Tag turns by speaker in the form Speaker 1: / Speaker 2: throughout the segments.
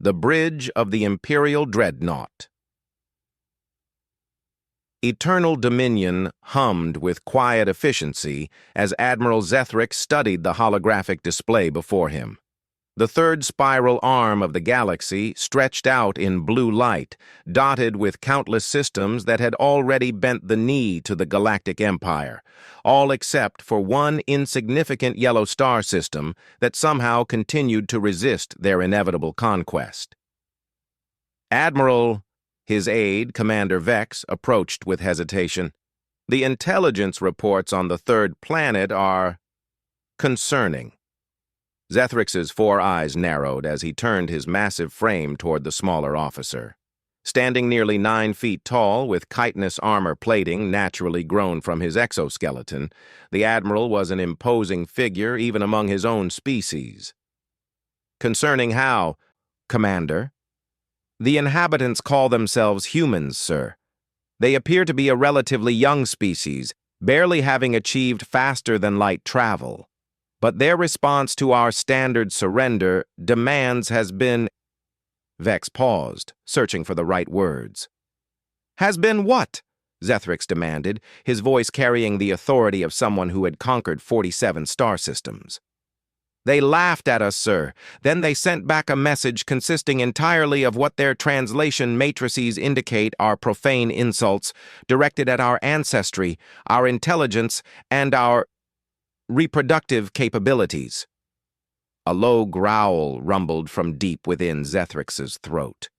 Speaker 1: The Bridge of the Imperial Dreadnought. Eternal Dominion hummed with quiet efficiency as Admiral Zethric studied the holographic display before him. The third spiral arm of the galaxy stretched out in blue light, dotted with countless systems that had already bent the knee to the Galactic Empire, all except for one insignificant yellow star system that somehow continued to resist their inevitable conquest. Admiral, his aide, Commander Vex, approached with hesitation. The intelligence reports on the third planet are concerning. Zethrix's four eyes narrowed as he turned his massive frame toward the smaller officer. Standing nearly 9 feet tall, with chitinous armor plating naturally grown from his exoskeleton, the Admiral was an imposing figure even among his own species. Concerning how, Commander? The inhabitants call themselves humans, sir. They appear to be a relatively young species, barely having achieved faster-than-light travel. But their response to our standard surrender demands has been— Vex paused, searching for the right words. Has been what? Zethrix demanded, his voice carrying the authority of someone who had conquered 47 star systems. They laughed at us, sir. Then they sent back a message consisting entirely of what their translation matrices indicate are profane insults directed at our ancestry, our intelligence, and our reproductive capabilities. A low growl rumbled from deep within Zethrix's throat.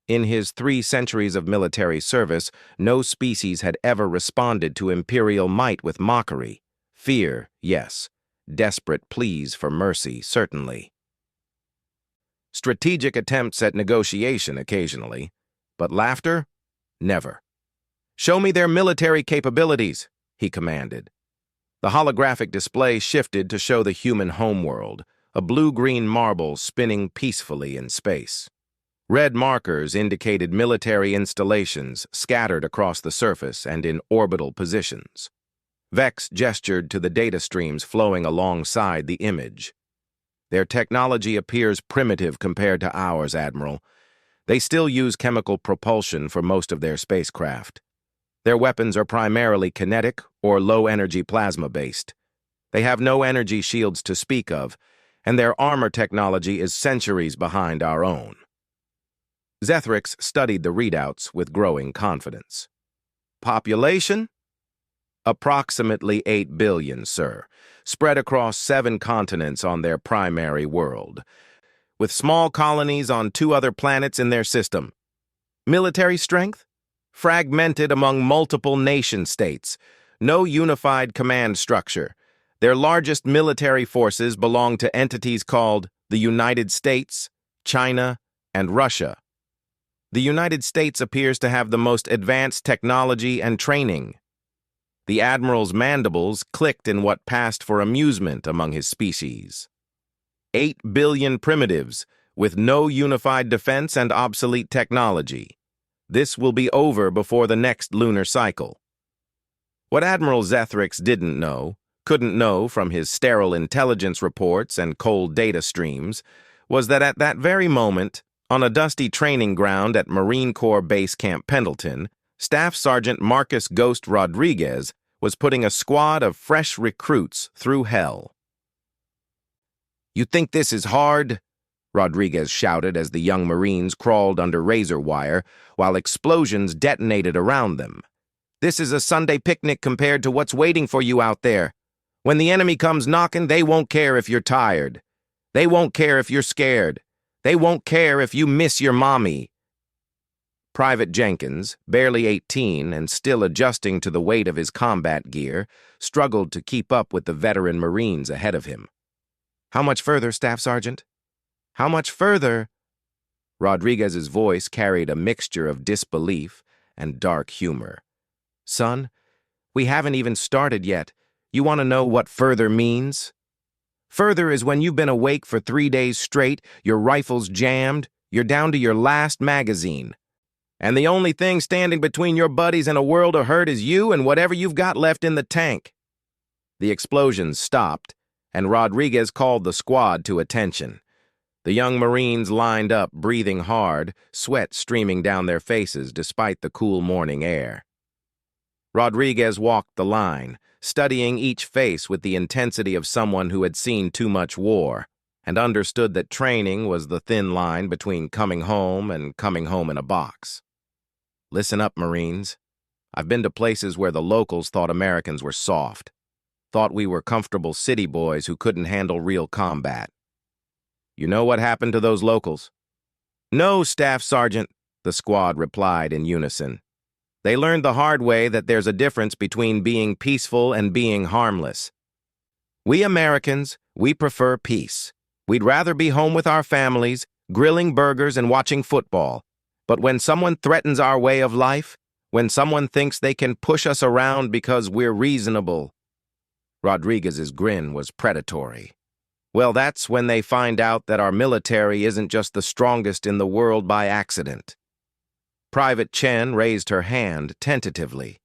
Speaker 1: In his 3 centuries of military service, no species had ever responded to imperial might with mockery. Fear, yes. Desperate pleas for mercy, certainly. Strategic attempts at negotiation occasionally, but laughter? Never. Show me their military capabilities, he commanded. The holographic display shifted to show the human homeworld, a blue-green marble spinning peacefully in space. Red markers indicated military installations scattered across the surface and in orbital positions. Vex gestured to the data streams flowing alongside the image. Their technology appears primitive compared to ours, Admiral. They still use chemical propulsion for most of their spacecraft. Their weapons are primarily kinetic or low-energy plasma-based. They have no energy shields to speak of, and their armor technology is centuries behind our own. Zethrix studied the readouts with growing confidence. Population? Approximately 8 billion, sir, spread across 7 continents on their primary world, with small colonies on 2 other planets in their system. Military strength? Fragmented among multiple nation-states. No unified command structure. Their largest military forces belong to entities called the United States, China, and Russia. The United States appears to have the most advanced technology and training. The Admiral's mandibles clicked in what passed for amusement among his species. 8 billion primitives, with no unified defense and obsolete technology. This will be over before the next lunar cycle. What Admiral Zethrix couldn't know from his sterile intelligence reports and cold data streams, was that at that very moment, on a dusty training ground at Marine Corps Base Camp Pendleton, Staff Sergeant Marcus Ghost Rodriguez was putting a squad of fresh recruits through hell. "You think this is hard?" Rodriguez shouted as the young Marines crawled under razor wire while explosions detonated around them. "This is a Sunday picnic compared to what's waiting for you out there. When the enemy comes knocking, they won't care if you're tired. They won't care if you're scared. They won't care if you miss your mommy." Private Jenkins, barely 18 and still adjusting to the weight of his combat gear, struggled to keep up with the veteran Marines ahead of him. "How much further, Staff Sergeant? How much further?" Rodriguez's voice carried a mixture of disbelief and dark humor. "Son, we haven't even started yet. You want to know what further means? Further is when you've been awake for 3 days straight, your rifle's jammed, you're down to your last magazine. And the only thing standing between your buddies and a world of hurt is you and whatever you've got left in the tank." The explosions stopped, and Rodriguez called the squad to attention. The young Marines lined up, breathing hard, sweat streaming down their faces despite the cool morning air. Rodriguez walked the line, studying each face with the intensity of someone who had seen too much war and understood that training was the thin line between coming home and coming home in a box. Listen up, Marines. I've been to places where the locals thought Americans were soft, thought we were comfortable city boys who couldn't handle real combat. You know what happened to those locals? No, Staff Sergeant, the squad replied in unison. They learned the hard way that there's a difference between being peaceful and being harmless. We Americans, we prefer peace. We'd rather be home with our families, grilling burgers and watching football. But when someone threatens our way of life, when someone thinks they can push us around because we're reasonable. Rodriguez's grin was predatory. Well, that's when they find out that our military isn't just the strongest in the world by accident. Private Chen raised her hand tentatively.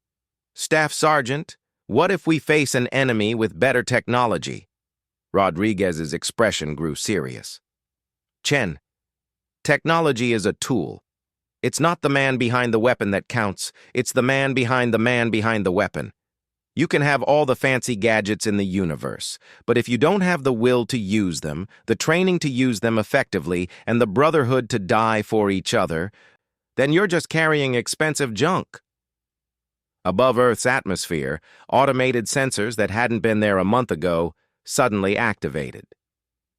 Speaker 1: Staff Sergeant, what if we face an enemy with better technology? Rodriguez's expression grew serious. Chen, technology is a tool. It's not the man behind the weapon that counts. It's the man behind the weapon. You can have all the fancy gadgets in the universe, but if you don't have the will to use them, the training to use them effectively, and the brotherhood to die for each other, then you're just carrying expensive junk. Above Earth's atmosphere, automated sensors that hadn't been there a month ago suddenly activated.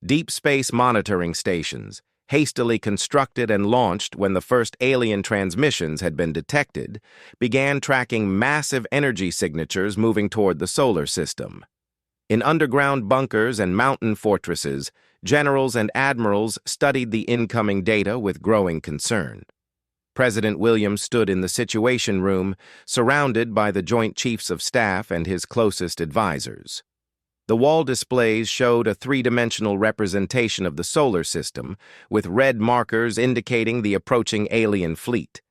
Speaker 1: Deep space monitoring stations, hastily constructed and launched when the first alien transmissions had been detected, began tracking massive energy signatures moving toward the solar system. In underground bunkers and mountain fortresses, generals and admirals studied the incoming data with growing concern. President Williams stood in the Situation Room, surrounded by the Joint Chiefs of Staff and his closest advisors. The wall displays showed a three-dimensional representation of the solar system, with red markers indicating the approaching alien fleet.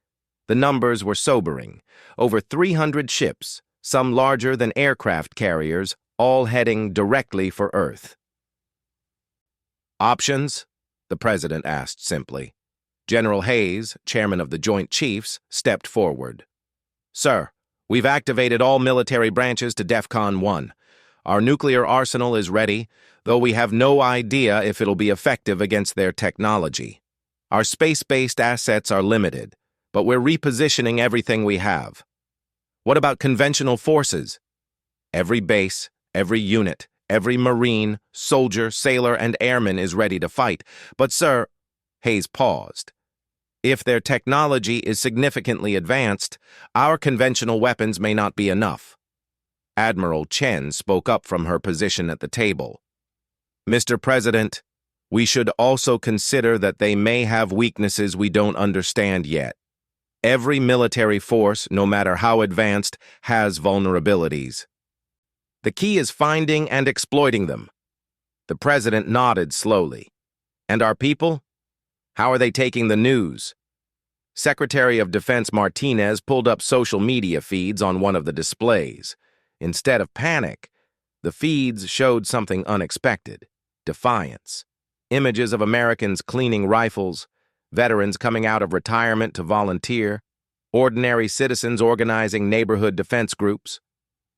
Speaker 1: The numbers were sobering. Over 300 ships, some larger than aircraft carriers, all heading directly for Earth. Options? The President asked simply. General Hayes, chairman of the Joint Chiefs, stepped forward. Sir, we've activated all military branches to DEFCON 1. Our nuclear arsenal is ready, though we have no idea if it'll be effective against their technology. Our space-based assets are limited, but we're repositioning everything we have. What about conventional forces? Every base, every unit, every Marine, soldier, sailor, and airman is ready to fight. But, sir, Hayes paused. If their technology is significantly advanced, our conventional weapons may not be enough. Admiral Chen spoke up from her position at the table. Mr. President, we should also consider that they may have weaknesses we don't understand yet. Every military force, no matter how advanced, has vulnerabilities. The key is finding and exploiting them. The President nodded slowly. And our people? How are they taking the news? Secretary of Defense Martinez pulled up social media feeds on one of the displays. Instead of panic, the feeds showed something unexpected: defiance. Images of Americans cleaning rifles, veterans coming out of retirement to volunteer, ordinary citizens organizing neighborhood defense groups.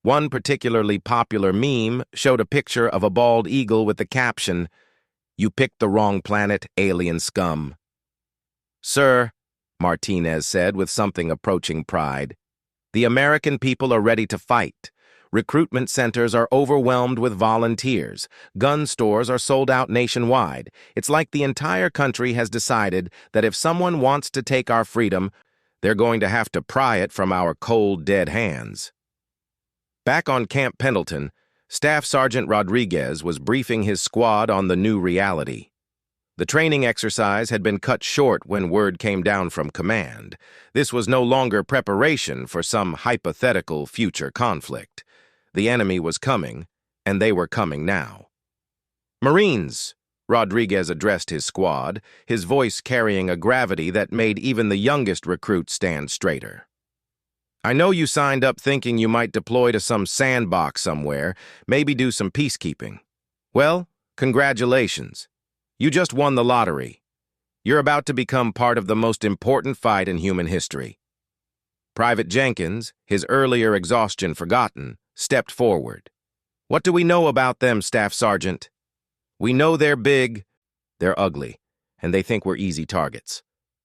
Speaker 1: One particularly popular meme showed a picture of a bald eagle with the caption, "You picked the wrong planet, alien scum." Sir, Martinez said with something approaching pride, the American people are ready to fight. Recruitment centers are overwhelmed with volunteers. Gun stores are sold out nationwide. It's like the entire country has decided that if someone wants to take our freedom, they're going to have to pry it from our cold, dead hands. Back on Camp Pendleton, Staff Sergeant Rodriguez was briefing his squad on the new reality. The training exercise had been cut short when word came down from command. This was no longer preparation for some hypothetical future conflict. The enemy was coming, and they were coming now. Marines, Rodriguez addressed his squad, his voice carrying a gravity that made even the youngest recruit stand straighter. I know you signed up thinking you might deploy to some sandbox somewhere, maybe do some peacekeeping. Well, congratulations. You just won the lottery. You're about to become part of the most important fight in human history. Private Jenkins, his earlier exhaustion forgotten, stepped forward. What do we know about them, Staff Sergeant? We know they're big, they're ugly, and they think we're easy targets.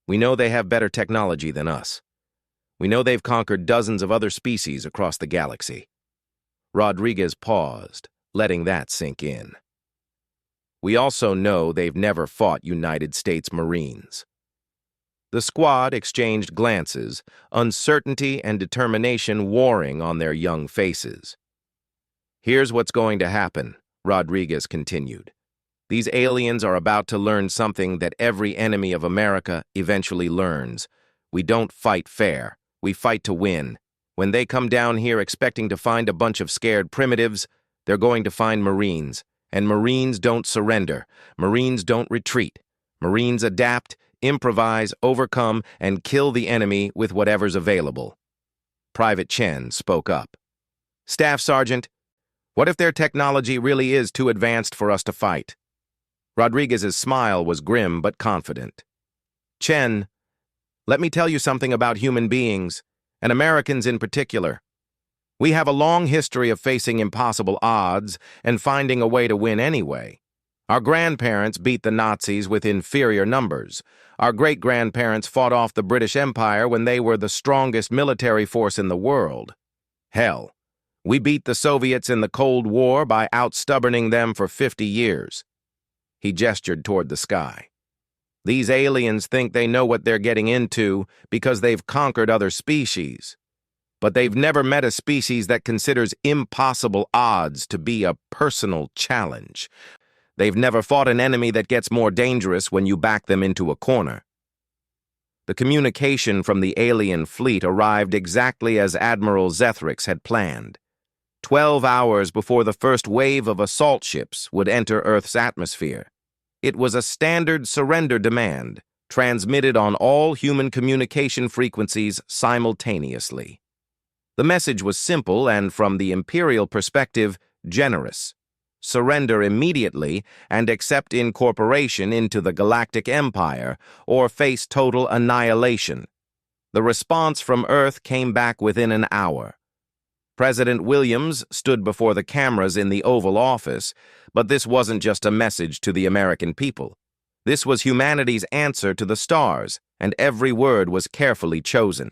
Speaker 1: We know they have better technology than us. We know they've conquered dozens of other species across the galaxy. Rodriguez paused, letting that sink in. We also know they've never fought United States Marines. The squad exchanged glances, uncertainty and determination warring on their young faces. Here's what's going to happen, Rodriguez continued. These aliens are about to learn something that every enemy of America eventually learns. We don't fight fair. We fight to win. When they come down here expecting to find a bunch of scared primitives, they're going to find Marines. And Marines don't surrender. Marines don't retreat. Marines adapt, improvise, overcome, and kill the enemy with whatever's available. Private Chen spoke up. Staff Sergeant, what if their technology really is too advanced for us to fight? Rodriguez's smile was grim but confident. Chen, let me tell you something about human beings, and Americans in particular. We have a long history of facing impossible odds and finding a way to win anyway. Our grandparents beat the Nazis with inferior numbers. Our great-grandparents fought off the British Empire when they were the strongest military force in the world. Hell, we beat the Soviets in the Cold War by out-stubborning them for 50 years. He gestured toward the sky. These aliens think they know what they're getting into because they've conquered other species. But they've never met a species that considers impossible odds to be a personal challenge. They've never fought an enemy that gets more dangerous when you back them into a corner. The communication from the alien fleet arrived exactly as Admiral Zethrix had planned. 12 hours before the first wave of assault ships would enter Earth's atmosphere. It was a standard surrender demand, transmitted on all human communication frequencies simultaneously. The message was simple and, from the Imperial perspective, generous. Surrender immediately and accept incorporation into the Galactic Empire, or face total annihilation. The response from Earth came back within an hour. President Williams stood before the cameras in the Oval Office, but this wasn't just a message to the American people. This was humanity's answer to the stars, and every word was carefully chosen.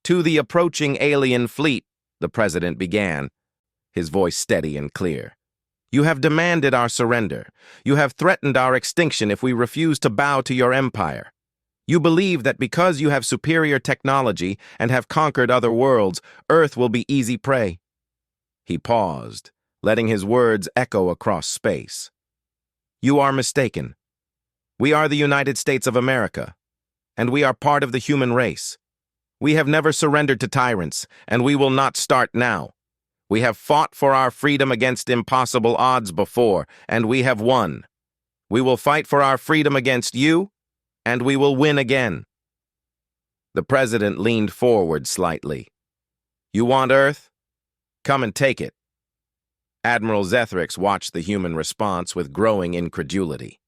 Speaker 1: To the approaching alien fleet, the President began, his voice steady and clear. You have demanded our surrender. You have threatened our extinction if we refuse to bow to your empire. You believe that because you have superior technology and have conquered other worlds, Earth will be easy prey. He paused, letting his words echo across space. You are mistaken. We are the United States of America, and we are part of the human race. We have never surrendered to tyrants, and we will not start now. We have fought for our freedom against impossible odds before, and we have won. We will fight for our freedom against you, and we will win again. The President leaned forward slightly. You want Earth? Come and take it. Admiral Zethrix watched the human response with growing incredulity.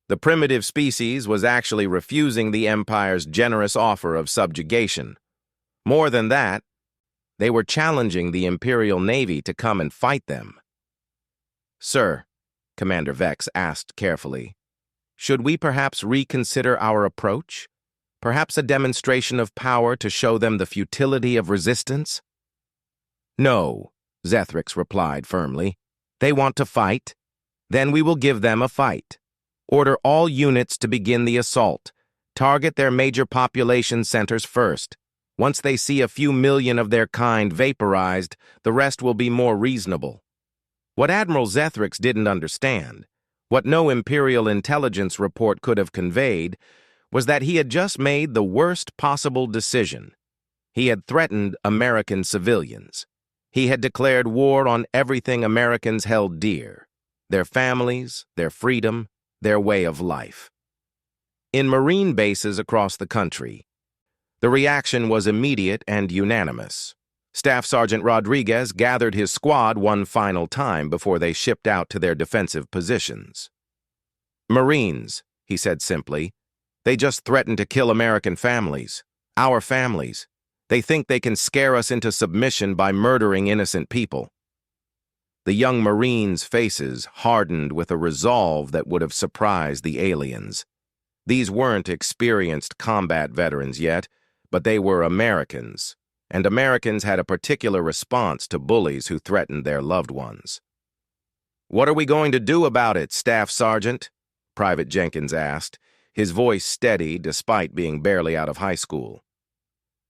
Speaker 1: The primitive species was actually refusing the Empire's generous offer of subjugation. More than that, they were challenging the Imperial Navy to come and fight them. Sir, Commander Vex asked carefully, should we perhaps reconsider our approach? Perhaps a demonstration of power to show them the futility of resistance? No, Zethrix replied firmly. They want to fight. Then we will give them a fight. Order all units to begin the assault. Target their major population centers first. Once they see a few million of their kind vaporized, the rest will be more reasonable. What Admiral Zethrix didn't understand, what no Imperial intelligence report could have conveyed, was that he had just made the worst possible decision. He had threatened American civilians. He had declared war on everything Americans held dear: their families, their freedom, their way of life. In Marine bases across the country, the reaction was immediate and unanimous. Staff Sergeant Rodriguez gathered his squad one final time before they shipped out to their defensive positions. Marines, he said simply. They just threaten to kill American families. Our families. They think they can scare us into submission by murdering innocent people. The young Marines' faces hardened with a resolve that would have surprised the aliens. These weren't experienced combat veterans yet, but they were Americans, and Americans had a particular response to bullies who threatened their loved ones. "What are we going to do about it, Staff Sergeant?" Private Jenkins asked, his voice steady despite being barely out of high school.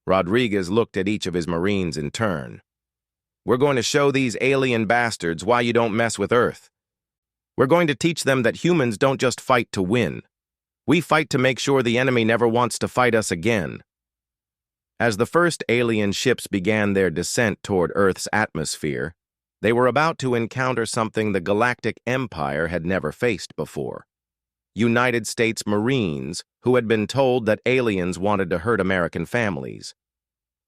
Speaker 1: Rodriguez looked at each of his Marines in turn. "We're going to show these alien bastards why you don't mess with Earth. We're going to teach them that humans don't just fight to win. We fight to make sure the enemy never wants to fight us again." As the first alien ships began their descent toward Earth's atmosphere, they were about to encounter something the Galactic Empire had never faced before. United States Marines who had been told that aliens wanted to hurt American families.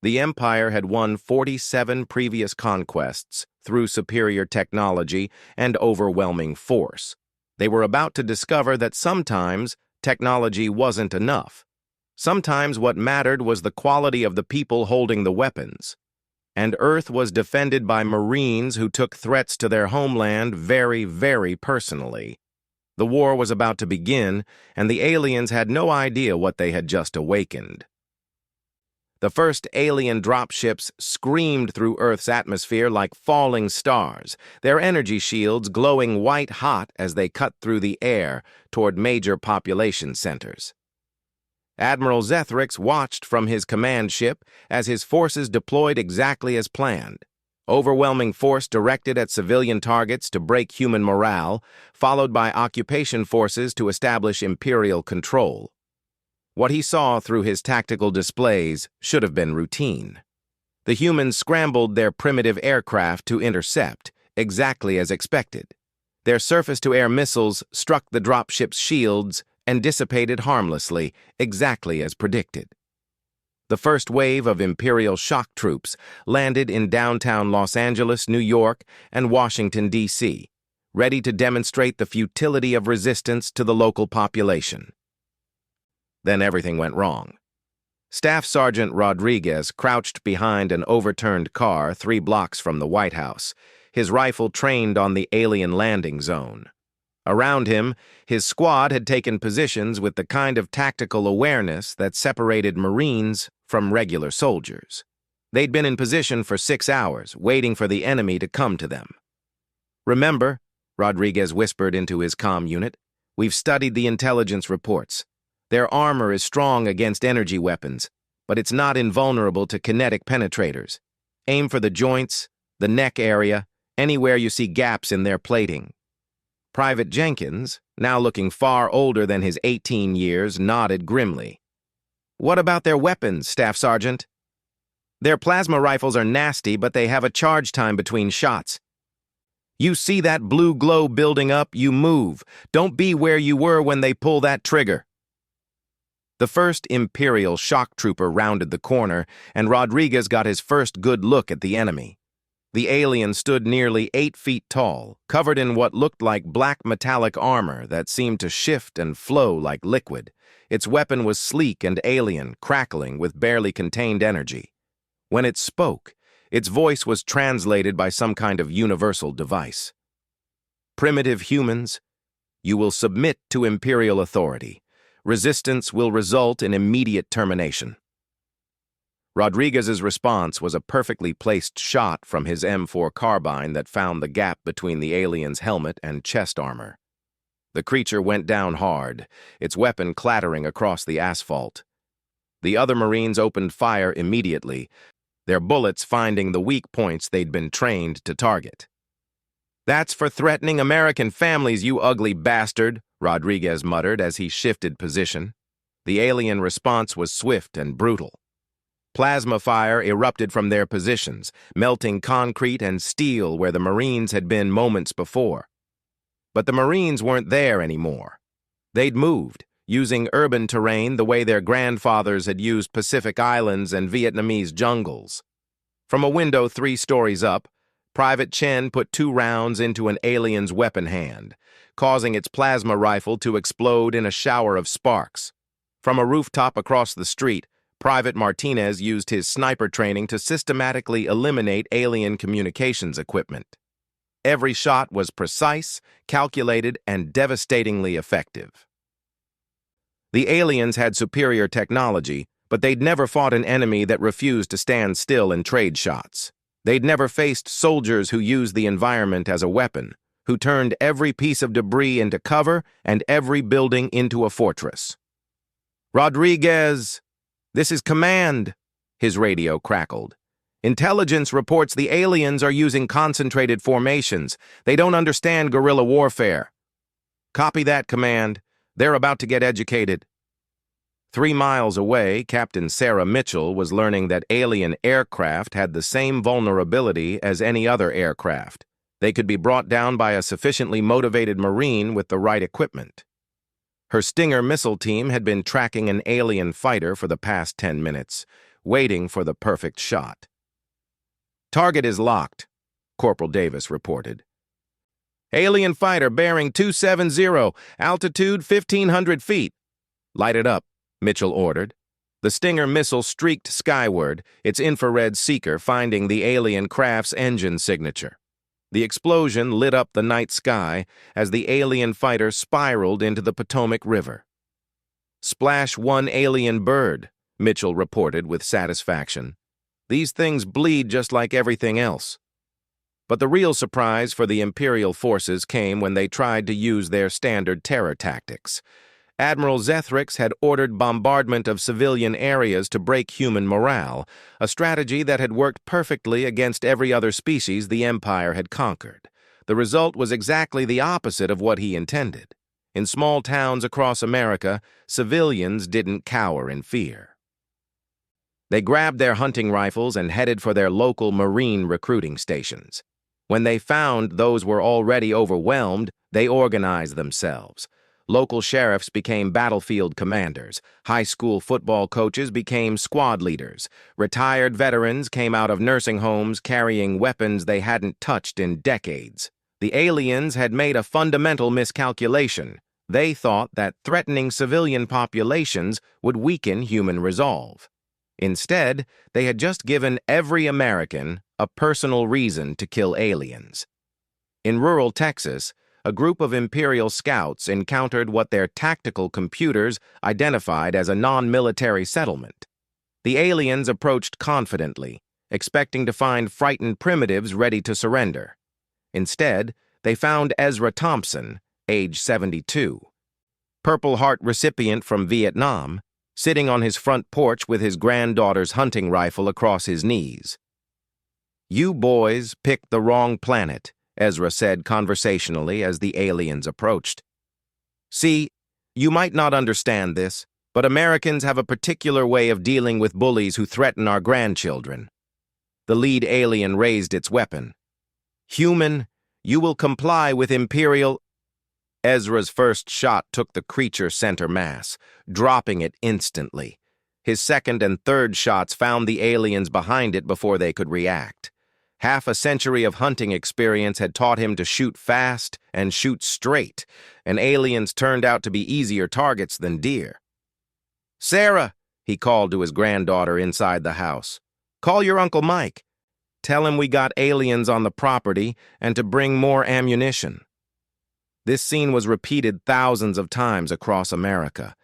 Speaker 1: The Empire had won 47 previous conquests through superior technology and overwhelming force. They were about to discover that sometimes technology wasn't enough. Sometimes what mattered was the quality of the people holding the weapons. And Earth was defended by Marines who took threats to their homeland very, very personally. The war was about to begin, and the aliens had no idea what they had just awakened. The first alien dropships screamed through Earth's atmosphere like falling stars, their energy shields glowing white-hot as they cut through the air toward major population centers. Admiral Zethrix watched from his command ship as his forces deployed exactly as planned. Overwhelming force directed at civilian targets to break human morale, followed by occupation forces to establish Imperial control. What he saw through his tactical displays should have been routine. The humans scrambled their primitive aircraft to intercept, exactly as expected. Their surface-to-air missiles struck the dropship's shields and dissipated harmlessly, exactly as predicted. The first wave of Imperial shock troops landed in downtown Los Angeles, New York, and Washington, D.C., ready to demonstrate the futility of resistance to the local population. Then everything went wrong. Staff Sergeant Rodriguez crouched behind an overturned car 3 blocks from the White House, his rifle trained on the alien landing zone. Around him, his squad had taken positions with the kind of tactical awareness that separated Marines from regular soldiers. They'd been in position for 6 hours, waiting for the enemy to come to them. "Remember," Rodriguez whispered into his comm unit, "we've studied the intelligence reports. Their armor is strong against energy weapons, but it's not invulnerable to kinetic penetrators. Aim for the joints, the neck area, anywhere you see gaps in their plating." Private Jenkins, now looking far older than his 18 years, nodded grimly. "What about their weapons, Staff Sergeant?" "Their plasma rifles are nasty, but they have a charge time between shots. You see that blue glow building up, you move. Don't be where you were when they pull that trigger." The first Imperial shock trooper rounded the corner, and Rodriguez got his first good look at the enemy. The alien stood nearly 8 feet tall, covered in what looked like black metallic armor that seemed to shift and flow like liquid. Its weapon was sleek and alien, crackling with barely contained energy. When it spoke, its voice was translated by some kind of universal device. "Primitive humans, you will submit to Imperial authority. Resistance will result in immediate termination." Rodriguez's response was a perfectly placed shot from his M4 carbine that found the gap between the alien's helmet and chest armor. The creature went down hard, its weapon clattering across the asphalt. The other Marines opened fire immediately, their bullets finding the weak points they'd been trained to target. "That's for threatening American families, you ugly bastard," Rodriguez muttered as he shifted position. The alien response was swift and brutal. Plasma fire erupted from their positions, melting concrete and steel where the Marines had been moments before. But the Marines weren't there anymore. They'd moved, using urban terrain the way their grandfathers had used Pacific Islands and Vietnamese jungles. From a window 3 stories up, Private Chen put 2 rounds into an alien's weapon hand, causing its plasma rifle to explode in a shower of sparks. From a rooftop across the street, Private Martinez used his sniper training to systematically eliminate alien communications equipment. Every shot was precise, calculated, and devastatingly effective. The aliens had superior technology, but they'd never fought an enemy that refused to stand still and trade shots. They'd never faced soldiers who used the environment as a weapon, who turned every piece of debris into cover and every building into a fortress. "Rodriguez, this is command," his radio crackled. "Intelligence reports the aliens are using concentrated formations. They don't understand guerrilla warfare." "Copy that, command. They're about to get educated." 3 miles away, Captain Sarah Mitchell was learning that alien aircraft had the same vulnerability as any other aircraft. They could be brought down by a sufficiently motivated Marine with the right equipment. Her Stinger missile team had been tracking an alien fighter for the past 10 minutes, waiting for the perfect shot. "Target is locked," Corporal Davis reported. "Alien fighter bearing 270, altitude 1,500 feet. "Light it up," Mitchell ordered. The Stinger missile streaked skyward, its infrared seeker finding the alien craft's engine signature. The explosion lit up the night sky as the alien fighter spiraled into the Potomac River. "Splash one alien bird," Mitchell reported with satisfaction. "These things bleed just like everything else." But the real surprise for the Imperial forces came when they tried to use their standard terror tactics. Admiral Zethrix had ordered bombardment of civilian areas to break human morale, a strategy that had worked perfectly against every other species the Empire had conquered. The result was exactly the opposite of what he intended. In small towns across America, civilians didn't cower in fear. They grabbed their hunting rifles and headed for their local Marine recruiting stations. When they found those were already overwhelmed, they organized themselves. Local sheriffs became battlefield commanders. High school football coaches became squad leaders. Retired veterans came out of nursing homes carrying weapons they hadn't touched in decades. The aliens had made a fundamental miscalculation. They thought that threatening civilian populations would weaken human resolve. Instead, they had just given every American a personal reason to kill aliens. In rural Texas, a group of Imperial scouts encountered what their tactical computers identified as a non-military settlement. The aliens approached confidently, expecting to find frightened primitives ready to surrender. Instead, they found Ezra Thompson, age 72, Purple Heart recipient from Vietnam, sitting on his front porch with his granddaughter's hunting rifle across his knees. "You boys picked the wrong planet," Ezra said conversationally as the aliens approached. "See, you might not understand this, but Americans have a particular way of dealing with bullies who threaten our grandchildren." The lead alien raised its weapon. "Human, you will comply with Imperial—" Ezra's first shot took the creature center mass, dropping it instantly. His second and third shots found the aliens behind it before they could react. Half a century of hunting experience had taught him to shoot fast and shoot straight, and aliens turned out to be easier targets than deer. "Sarah," he called to his granddaughter inside the house, "call your Uncle Mike. Tell him we got aliens on the property and to bring more ammunition." This scene was repeated thousands of times across America.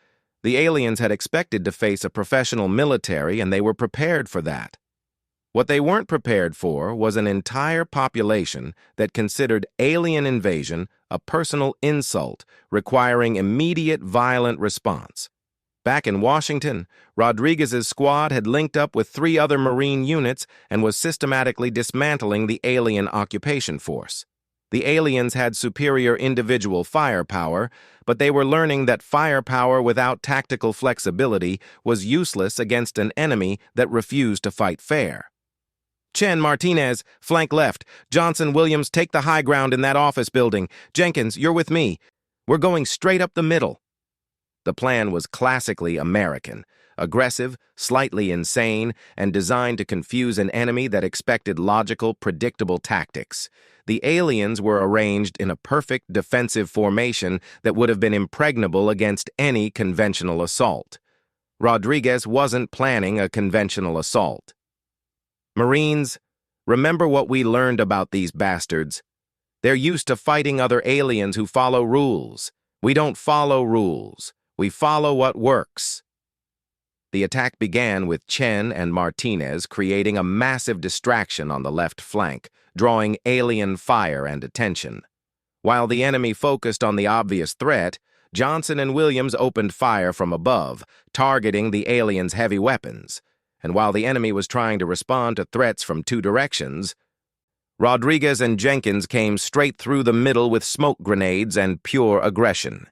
Speaker 1: The aliens had expected to face a professional military, and they were prepared for that. What they weren't prepared for was an entire population that considered alien invasion a personal insult requiring immediate violent response. Back in Washington, Rodriguez's squad had linked up with 3 other Marine units and was systematically dismantling the alien occupation force. The aliens had superior individual firepower, but they were learning that firepower without tactical flexibility was useless against an enemy that refused to fight fair. "Chen, Martinez, flank left. Johnson, Williams, take the high ground in that office building. Jenkins, you're with me. We're going straight up the middle." The plan was classically American, aggressive, slightly insane, and designed to confuse an enemy that expected logical, predictable tactics. the aliens were arranged in a perfect defensive formation that would have been impregnable against any conventional assault. Rodriguez wasn't planning a conventional assault. Marines, remember what we learned about these bastards. They're used to fighting other aliens who follow rules. We don't follow rules. We follow what works. The attack began with Chen and Martinez creating a massive distraction on the left flank, drawing alien fire and attention. While the enemy focused on the obvious threat, Johnson and Williams opened fire from above, targeting the aliens' heavy weapons. And while the enemy was trying to respond to threats from two directions, Rodriguez and Jenkins came straight through the middle with smoke grenades and pure aggression.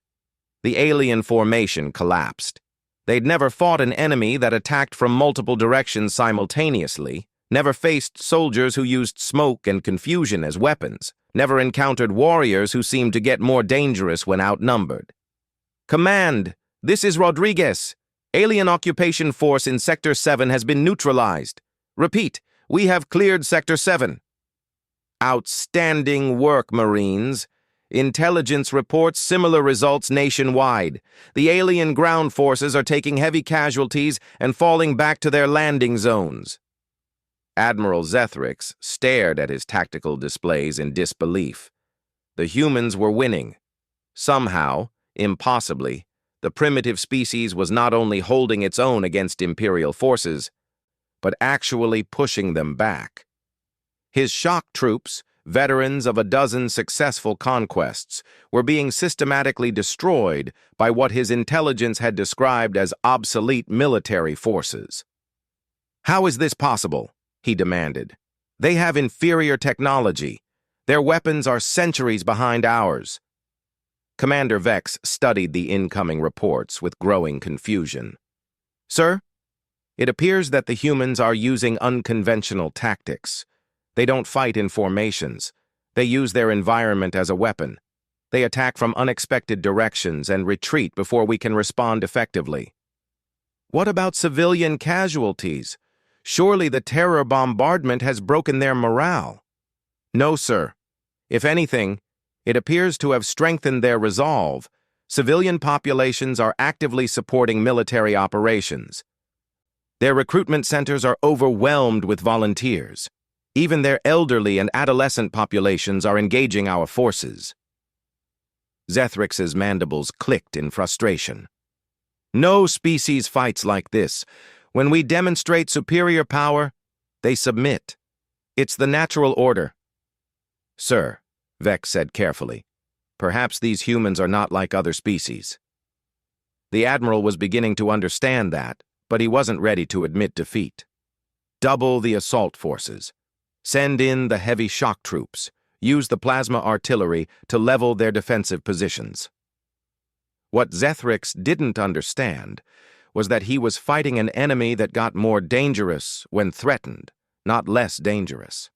Speaker 1: The alien formation collapsed. They'd never fought an enemy that attacked from multiple directions simultaneously, never faced soldiers who used smoke and confusion as weapons, never encountered warriors who seemed to get more dangerous when outnumbered. Command, this is Rodriguez. Alien occupation force in Sector 7 has been neutralized. Repeat, we have cleared Sector 7. Outstanding work, Marines. Intelligence reports similar results nationwide. The alien ground forces are taking heavy casualties and falling back to their landing zones. Admiral Zethrix stared at his tactical displays in disbelief. The humans were winning. Somehow, impossibly, the primitive species was not only holding its own against Imperial forces, but actually pushing them back. His shock troops, veterans of a dozen successful conquests, were being systematically destroyed by what his intelligence had described as obsolete military forces. How is this possible? He demanded. They have inferior technology. Their weapons are centuries behind ours. Commander Vex studied the incoming reports with growing confusion. Sir, it appears that the humans are using unconventional tactics. They don't fight in formations. They use their environment as a weapon. They attack from unexpected directions and retreat before we can respond effectively. What about civilian casualties? Surely the terror bombardment has broken their morale. No, sir. If anything, it appears to have strengthened their resolve. Civilian populations are actively supporting military operations. Their recruitment centers are overwhelmed with volunteers. Even their elderly and adolescent populations are engaging our forces. Zethrix's mandibles clicked in frustration. No species fights like this. When we demonstrate superior power, they submit. It's the natural order. Sir, Vex said carefully, perhaps these humans are not like other species. The Admiral was beginning to understand that, but he wasn't ready to admit defeat. Double the assault forces. Send in the heavy shock troops. Use the plasma artillery to level their defensive positions. What Zethrix didn't understand was that he was fighting an enemy that got more dangerous when threatened, not less dangerous.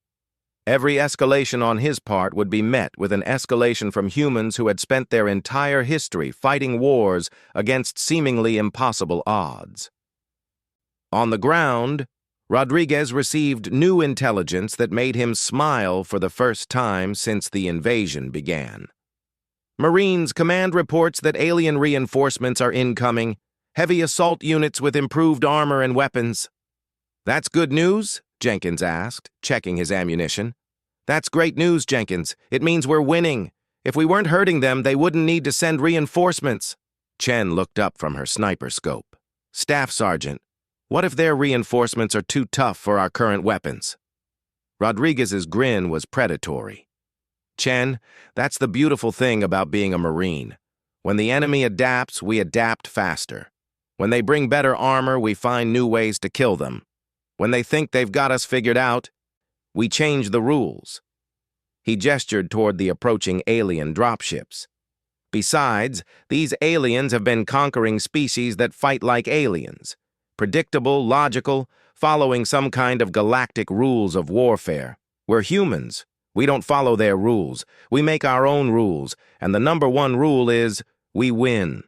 Speaker 1: Every escalation on his part would be met with an escalation from humans who had spent their entire history fighting wars against seemingly impossible odds. On the ground, Rodriguez received new intelligence that made him smile for the first time since the invasion began. Marines, command reports that alien reinforcements are incoming, heavy assault units with improved armor and weapons. That's good news? Jenkins asked, checking his ammunition. That's great news, Jenkins. It means we're winning. If we weren't hurting them, they wouldn't need to send reinforcements. Chen looked up from her sniper scope. Staff Sergeant, what if their reinforcements are too tough for our current weapons? Rodriguez's grin was predatory. Chen, that's the beautiful thing about being a Marine. When the enemy adapts, we adapt faster. When they bring better armor, we find new ways to kill them. When they think they've got us figured out, we change the rules. He gestured toward the approaching alien dropships. Besides, these aliens have been conquering species that fight like aliens. Predictable, logical, following some kind of galactic rules of warfare. We're humans. We don't follow their rules. We make our own rules, and the #1 rule is, we win.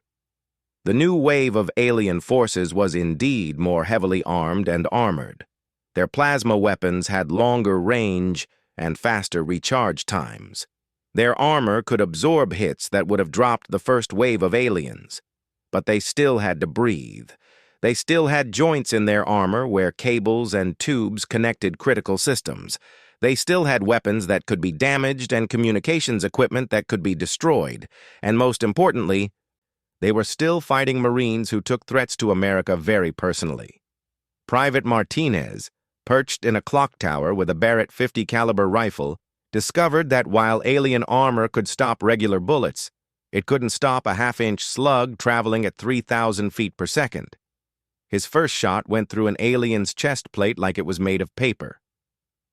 Speaker 1: The new wave of alien forces was indeed more heavily armed and armored. Their plasma weapons had longer range, and faster recharge times. Their armor could absorb hits that would have dropped the first wave of aliens. But they still had to breathe. They still had joints in their armor where cables and tubes connected critical systems. They still had weapons that could be damaged and communications equipment that could be destroyed. And most importantly, they were still fighting Marines who took threats to America very personally. Private Martinez, perched in a clock tower with a Barrett 50 caliber rifle, discovered that while alien armor could stop regular bullets, it couldn't stop a half-inch slug traveling at 3,000 feet per second. His first shot went through an alien's chest plate like it was made of paper.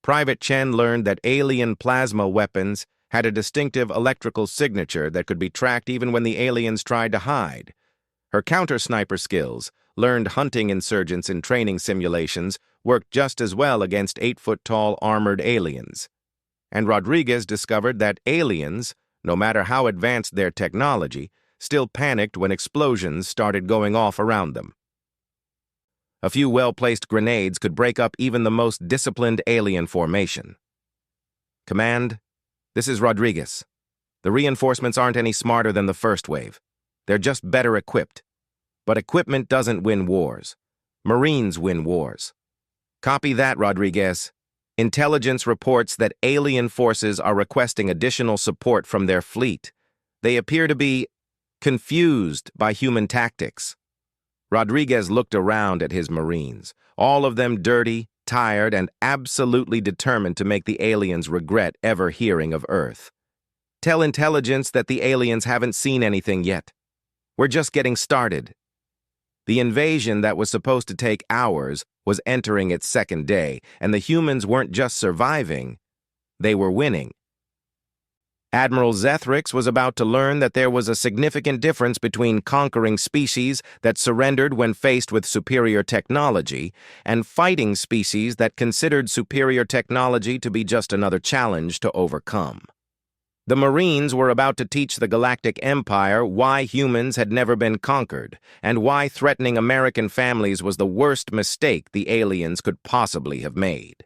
Speaker 1: Private Chen learned that alien plasma weapons had a distinctive electrical signature that could be tracked even when the aliens tried to hide. Her counter-sniper skills, learned hunting insurgents in training simulations, worked just as well against 8-foot-tall armored aliens. And Rodriguez discovered that aliens, no matter how advanced their technology, still panicked when explosions started going off around them. A few well-placed grenades could break up even the most disciplined alien formation. Command, this is Rodriguez. The reinforcements aren't any smarter than the first wave. They're just better equipped. But equipment doesn't win wars. Marines win wars. Copy that, Rodriguez. Intelligence reports that alien forces are requesting additional support from their fleet. They appear to be confused by human tactics. Rodriguez looked around at his Marines, all of them dirty, tired, and absolutely determined to make the aliens regret ever hearing of Earth. Tell intelligence that the aliens haven't seen anything yet. We're just getting started. The invasion that was supposed to take hours was entering its second day, and the humans weren't just surviving, they were winning. Admiral Zethrix was about to learn that there was a significant difference between conquering species that surrendered when faced with superior technology and fighting species that considered superior technology to be just another challenge to overcome. The Marines were about to teach the Galactic Empire why humans had never been conquered and why threatening American families was the worst mistake the aliens could possibly have made.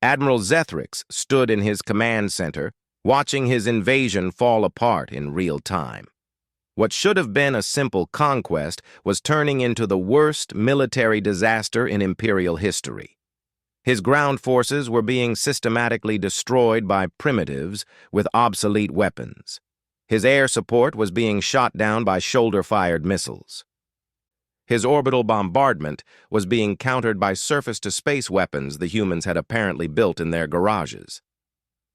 Speaker 1: Admiral Zethrix stood in his command center, watching his invasion fall apart in real time. What should have been a simple conquest was turning into the worst military disaster in Imperial history. His ground forces were being systematically destroyed by primitives with obsolete weapons. His air support was being shot down by shoulder-fired missiles. His orbital bombardment was being countered by surface-to-space weapons the humans had apparently built in their garages.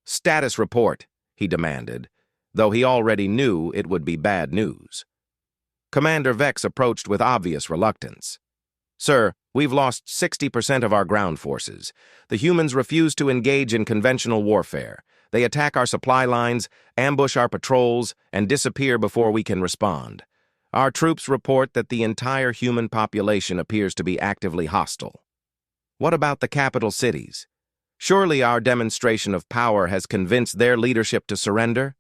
Speaker 1: "Status report," he demanded, though he already knew it would be bad news. Commander Vex approached with obvious reluctance. "Sir, we've lost 60% of our ground forces. The humans refuse to engage in conventional warfare. They attack our supply lines, ambush our patrols, and disappear before we can respond. Our troops report that the entire human population appears to be actively hostile. What about the capital cities? Surely our demonstration of power has convinced their leadership to surrender?"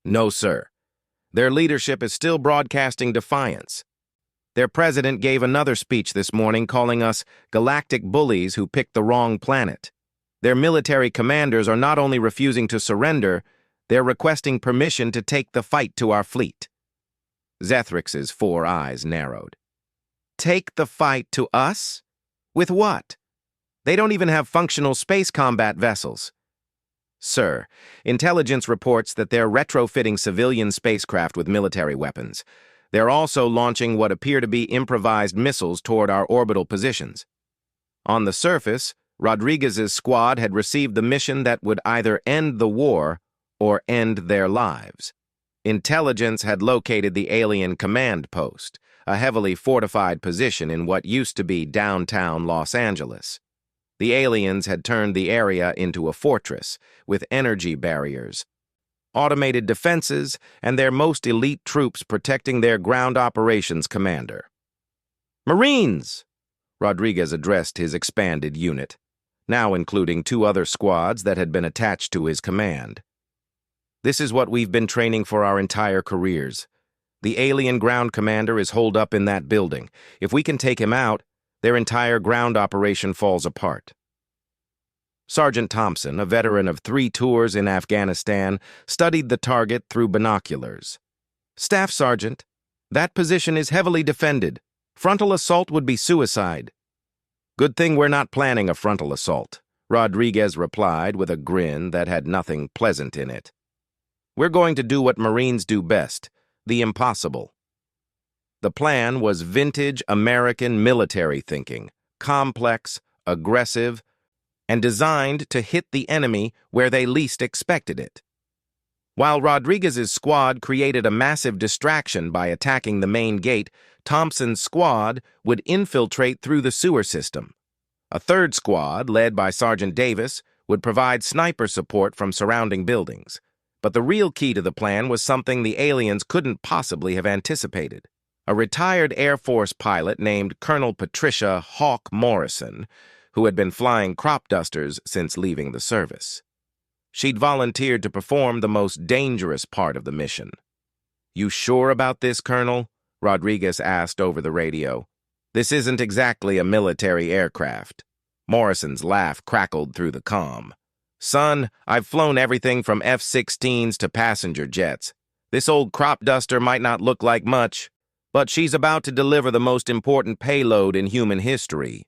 Speaker 1: "No, sir. Their leadership is still broadcasting defiance. Their president gave another speech this morning calling us galactic bullies who picked the wrong planet. Their military commanders are not only refusing to surrender, they're requesting permission to take the fight to our fleet." Zethrix's 4 eyes narrowed. "Take the fight to us? With what? They don't even have functional space combat vessels." "Sir, intelligence reports that they're retrofitting civilian spacecraft with military weapons. They're also launching what appear to be improvised missiles toward our orbital positions." On the surface, Rodriguez's squad had received the mission that would either end the war or end their lives. Intelligence had located the alien command post, a heavily fortified position in what used to be downtown Los Angeles. The aliens had turned the area into a fortress with energy barriers, automated defenses, and their most elite troops protecting their ground operations commander. "Marines!" Rodriguez addressed his expanded unit, now including 2 other squads that had been attached to his command. "This is what we've been training for our entire careers. The alien ground commander is holed up in that building. If we can take him out, their entire ground operation falls apart." Sergeant Thompson, a veteran of 3 tours in Afghanistan, studied the target through binoculars. "Staff Sergeant, that position is heavily defended. Frontal assault would be suicide." "Good thing we're not planning a frontal assault," Rodriguez replied with a grin that had nothing pleasant in it. "We're going to do what Marines do best, the impossible." The plan was vintage American military thinking, complex, aggressive, and designed to hit the enemy where they least expected it. While Rodriguez's squad created a massive distraction by attacking the main gate, Thompson's squad would infiltrate through the sewer system. A third squad, led by Sergeant Davis, would provide sniper support from surrounding buildings. But the real key to the plan was something the aliens couldn't possibly have anticipated. A retired Air Force pilot named Colonel Patricia Hawk Morrison, who had been flying crop dusters since leaving the service. She'd volunteered to perform the most dangerous part of the mission. "You sure about this, Colonel?" Rodriguez asked over the radio. "This isn't exactly a military aircraft." Morrison's laugh crackled through the comm. "Son, I've flown everything from F-16s to passenger jets. This old crop duster might not look like much, but she's about to deliver the most important payload in human history."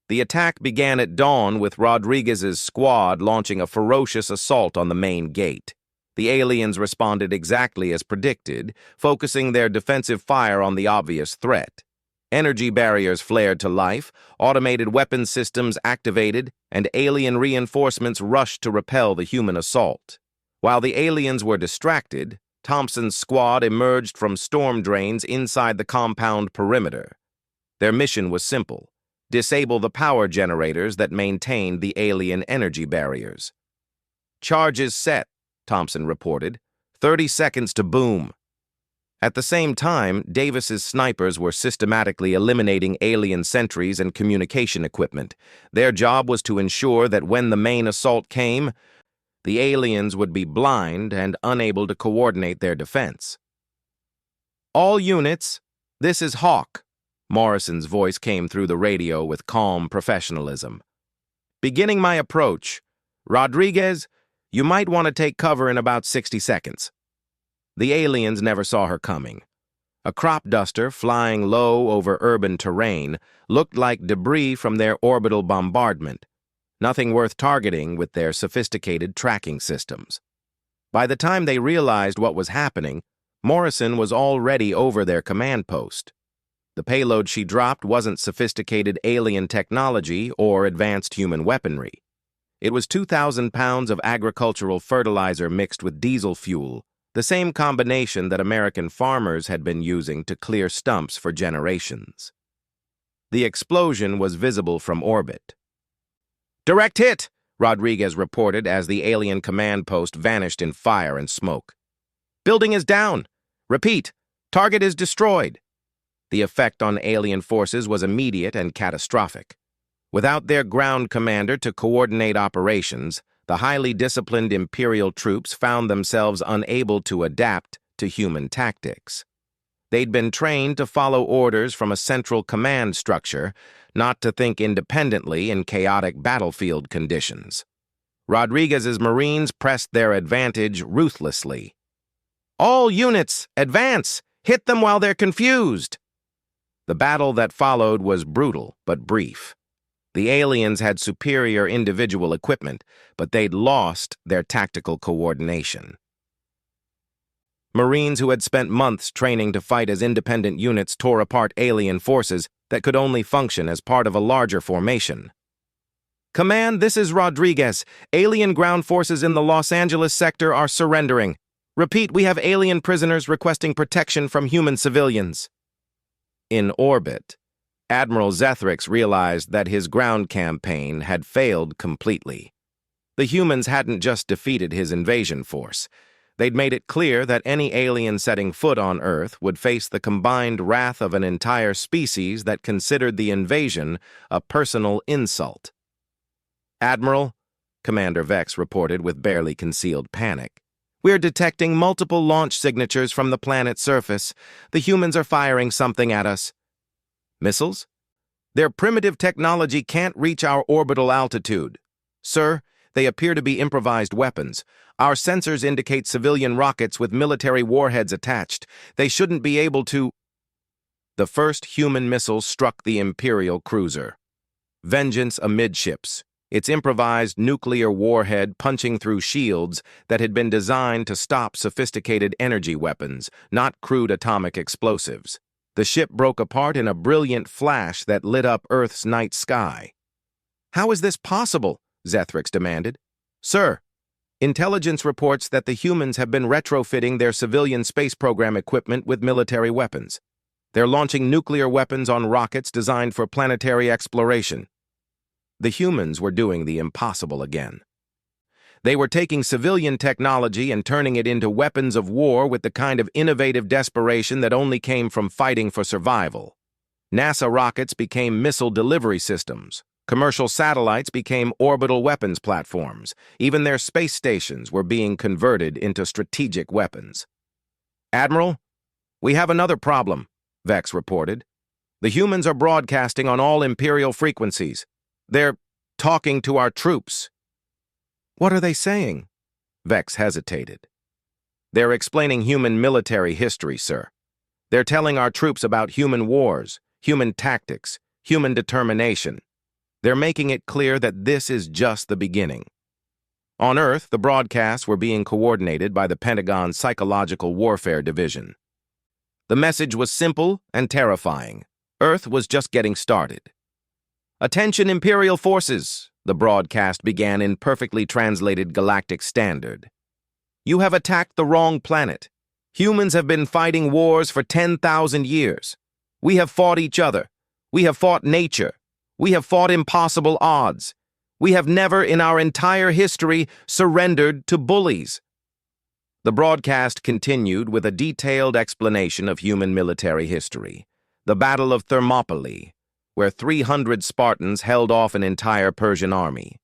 Speaker 1: The attack began at dawn with Rodriguez's squad launching a ferocious assault on the main gate. The aliens responded exactly as predicted, focusing their defensive fire on the obvious threat. Energy barriers flared to life, automated weapon systems activated, and alien reinforcements rushed to repel the human assault. While the aliens were distracted, Thompson's squad emerged from storm drains inside the compound perimeter. Their mission was simple: disable the power generators that maintained the alien energy barriers. "Charges set," Thompson reported. 30 seconds to boom." At the same time, Davis's snipers were systematically eliminating alien sentries and communication equipment. Their job was to ensure that when the main assault came, the aliens would be blind and unable to coordinate their defense. "All units, this is Hawk." Morrison's voice came through the radio with calm professionalism. "Beginning my approach. Rodriguez, you might want to take cover in about 60 seconds. The aliens never saw her coming. A crop duster flying low over urban terrain looked like debris from their orbital bombardment, nothing worth targeting with their sophisticated tracking systems. By the time they realized what was happening, Morrison was already over their command post. The payload she dropped wasn't sophisticated alien technology or advanced human weaponry. It was 2,000 pounds of agricultural fertilizer mixed with diesel fuel, the same combination that American farmers had been using to clear stumps for generations. The explosion was visible from orbit. "Direct hit," Rodriguez reported as the alien command post vanished in fire and smoke. "Building is down. Repeat, target is destroyed." The effect on alien forces was immediate and catastrophic. Without their ground commander to coordinate operations, the highly disciplined Imperial troops found themselves unable to adapt to human tactics. They'd been trained to follow orders from a central command structure, not to think independently in chaotic battlefield conditions. Rodriguez's Marines pressed their advantage ruthlessly. "All units, advance! Hit them while they're confused!" The battle that followed was brutal but brief. The aliens had superior individual equipment, but they'd lost their tactical coordination. Marines who had spent months training to fight as independent units tore apart alien forces that could only function as part of a larger formation. "Command, this is Rodriguez. Alien ground forces in the Los Angeles sector are surrendering. Repeat, we have alien prisoners requesting protection from human civilians." In orbit, Admiral Zethrix realized that his ground campaign had failed completely. The humans hadn't just defeated his invasion force. They'd made it clear that any alien setting foot on Earth would face the combined wrath of an entire species that considered the invasion a personal insult. "Admiral," Commander Vex reported with barely concealed panic, "we're detecting multiple launch signatures from the planet's surface. The humans are firing something at us." "Missiles? Their primitive technology can't reach our orbital altitude." Sir, they appear to be improvised weapons. Our sensors indicate civilian rockets with military warheads attached. They shouldn't be able to... The first human missile struck the Imperial cruiser. Vengeance amidships, its improvised nuclear warhead punching through shields that had been designed to stop sophisticated energy weapons, not crude atomic explosives. The ship broke apart in a brilliant flash that lit up Earth's night sky. "How is this possible?" Zethrix demanded. "Sir, intelligence reports that the humans have been retrofitting their civilian space program equipment with military weapons. They're launching nuclear weapons on rockets designed for planetary exploration." The humans were doing the impossible again. They were taking civilian technology and turning it into weapons of war with the kind of innovative desperation that only came from fighting for survival. NASA rockets became missile delivery systems. Commercial satellites became orbital weapons platforms. Even their space stations were being converted into strategic weapons. "Admiral, we have another problem," Vex reported. "The humans are broadcasting on all Imperial frequencies. They're talking to our troops." "What are they saying?" Vex hesitated. "They're explaining human military history, sir. They're telling our troops about human wars, human tactics, human determination. They're making it clear that this is just the beginning." On Earth, the broadcasts were being coordinated by the Pentagon's Psychological Warfare Division. The message was simple and terrifying. Earth was just getting started. "Attention, Imperial forces," the broadcast began in perfectly translated Galactic Standard. "You have attacked the wrong planet. Humans have been fighting wars for 10,000 years. We have fought each other. We have fought nature. We have fought impossible odds. We have never in our entire history surrendered to bullies." The broadcast continued with a detailed explanation of human military history. The Battle of Thermopylae, where 300 Spartans held off an entire Persian army.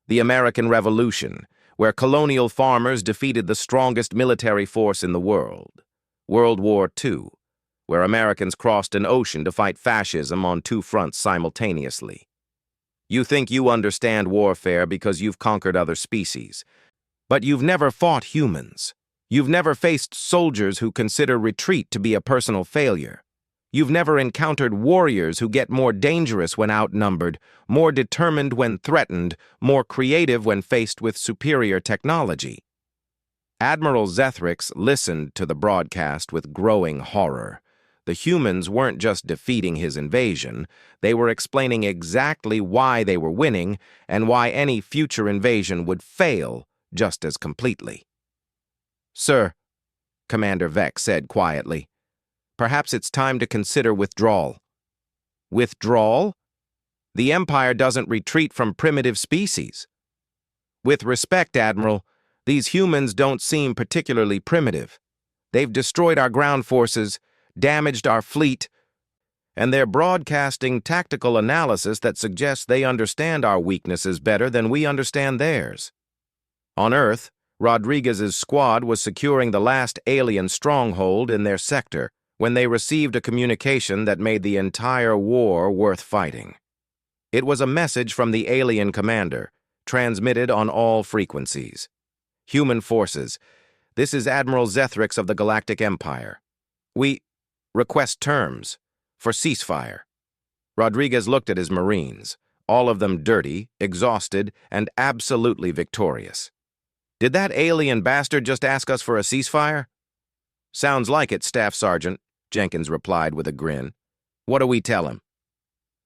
Speaker 1: The American Revolution, where colonial farmers defeated the strongest military force in the world. World War II, where Americans crossed an ocean to fight fascism on two fronts simultaneously. You think you understand warfare because you've conquered other species, but you've never fought humans. You've never faced soldiers who consider retreat to be a personal failure. You've never encountered warriors who get more dangerous when outnumbered, more determined when threatened, more creative when faced with superior technology. Admiral Zethrix listened to the broadcast with growing horror. The humans weren't just defeating his invasion, they were explaining exactly why they were winning and why any future invasion would fail just as completely. "Sir," Commander Vex said quietly, "perhaps it's time to consider withdrawal." "Withdrawal? The Empire doesn't retreat from primitive species." "With respect, Admiral, these humans don't seem particularly primitive. They've destroyed our ground forces, damaged our fleet, and they're broadcasting tactical analysis that suggests they understand our weaknesses better than we understand theirs." On Earth, Rodriguez's squad was securing the last alien stronghold in their sector when they received a communication that made the entire war worth fighting. It was a message from the alien commander, transmitted on all frequencies. "Human forces, this is Admiral Zethrix of the Galactic Empire. We request terms for ceasefire." Rodriguez looked at his Marines, all of them dirty, exhausted, and absolutely victorious. "Did that alien bastard just ask us for a ceasefire?" "Sounds like it, Staff Sergeant," Jenkins replied with a grin. "What do we tell him?"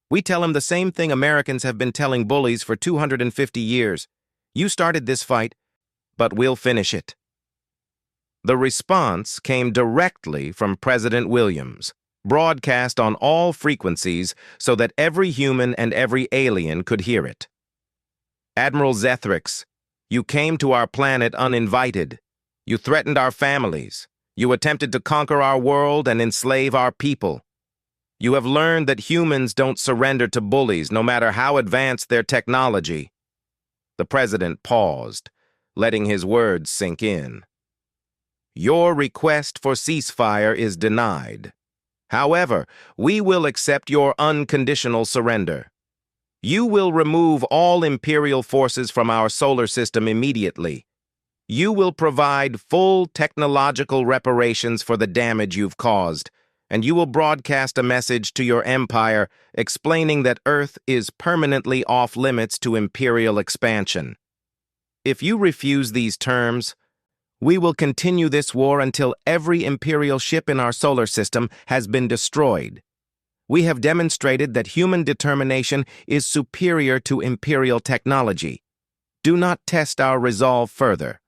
Speaker 1: "We tell him the same thing Americans have been telling bullies for 250 years. You started this fight, but we'll finish it." The response came directly from President Williams, broadcast on all frequencies so that every human and every alien could hear it. "Admiral Zethrix, you came to our planet uninvited. You threatened our families. You attempted to conquer our world and enslave our people. You have learned that humans don't surrender to bullies, no matter how advanced their technology." The president paused, letting his words sink in. "Your request for ceasefire is denied. However, we will accept your unconditional surrender. You will remove all Imperial forces from our solar system immediately. You will provide full technological reparations for the damage you've caused, and you will broadcast a message to your empire explaining that Earth is permanently off-limits to Imperial expansion. If you refuse these terms, we will continue this war until every Imperial ship in our solar system has been destroyed. We have demonstrated that human determination is superior to Imperial technology. Do not test our resolve further.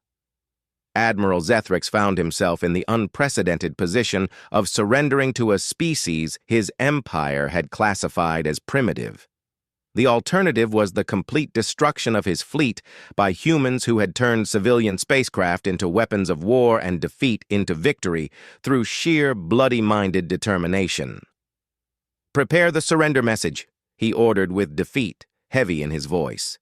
Speaker 1: Admiral Zethrix found himself in the unprecedented position of surrendering to a species his empire had classified as primitive. The alternative was the complete destruction of his fleet by humans who had turned civilian spacecraft into weapons of war and defeat into victory through sheer bloody-minded determination. "Prepare the surrender message," he ordered with defeat heavy in his voice.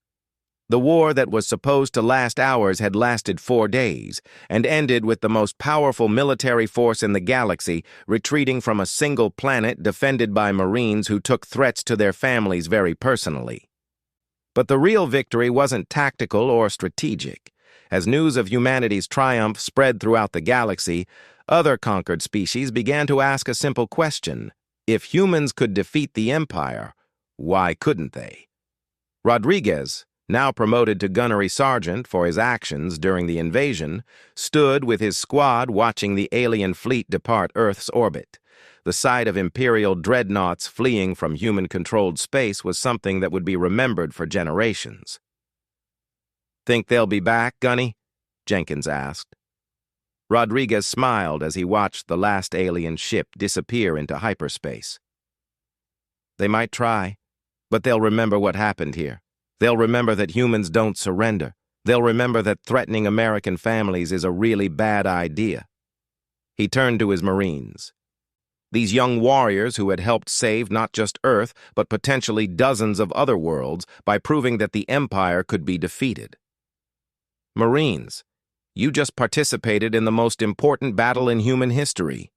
Speaker 1: The war that was supposed to last hours had lasted 4 days, and ended with the most powerful military force in the galaxy retreating from a single planet defended by Marines who took threats to their families very personally. But the real victory wasn't tactical or strategic. As news of humanity's triumph spread throughout the galaxy, other conquered species began to ask a simple question: if humans could defeat the Empire, why couldn't they? Rodriguez, now promoted to gunnery sergeant for his actions during the invasion, stood with his squad watching the alien fleet depart Earth's orbit. The sight of Imperial dreadnoughts fleeing from human-controlled space was something that would be remembered for generations. "Think they'll be back, Gunny?" Jenkins asked. Rodriguez smiled as he watched the last alien ship disappear into hyperspace. "They might try, but they'll remember what happened here. They'll remember that humans don't surrender. They'll remember that threatening American families is a really bad idea." He turned to his Marines. These young warriors who had helped save not just Earth, but potentially dozens of other worlds by proving that the Empire could be defeated. "Marines, you just participated in the most important battle in human history.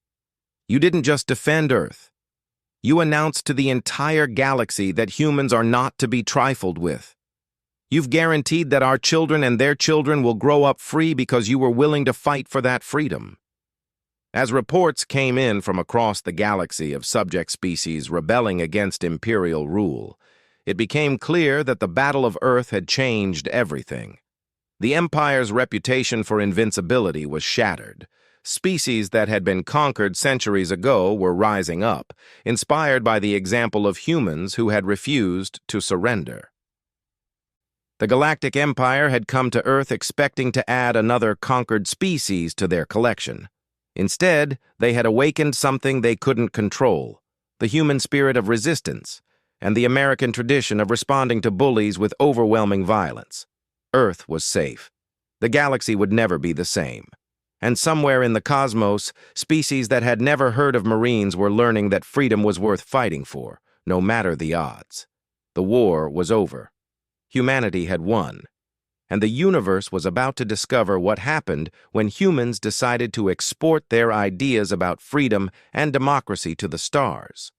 Speaker 1: You didn't just defend Earth. You announced to the entire galaxy that humans are not to be trifled with. You've guaranteed that our children and their children will grow up free because you were willing to fight for that freedom." As reports came in from across the galaxy of subject species rebelling against Imperial rule, it became clear that the Battle of Earth had changed everything. The Empire's reputation for invincibility was shattered. Species that had been conquered centuries ago were rising up, inspired by the example of humans who had refused to surrender. The Galactic Empire had come to Earth expecting to add another conquered species to their collection. Instead, they had awakened something they couldn't control: the human spirit of resistance, and the American tradition of responding to bullies with overwhelming violence. Earth was safe. The galaxy would never be the same. And somewhere in the cosmos, species that had never heard of Marines were learning that freedom was worth fighting for, no matter the odds. The war was over. Humanity had won. And the universe was about to discover what happened when humans decided to export their ideas about freedom and democracy to the stars.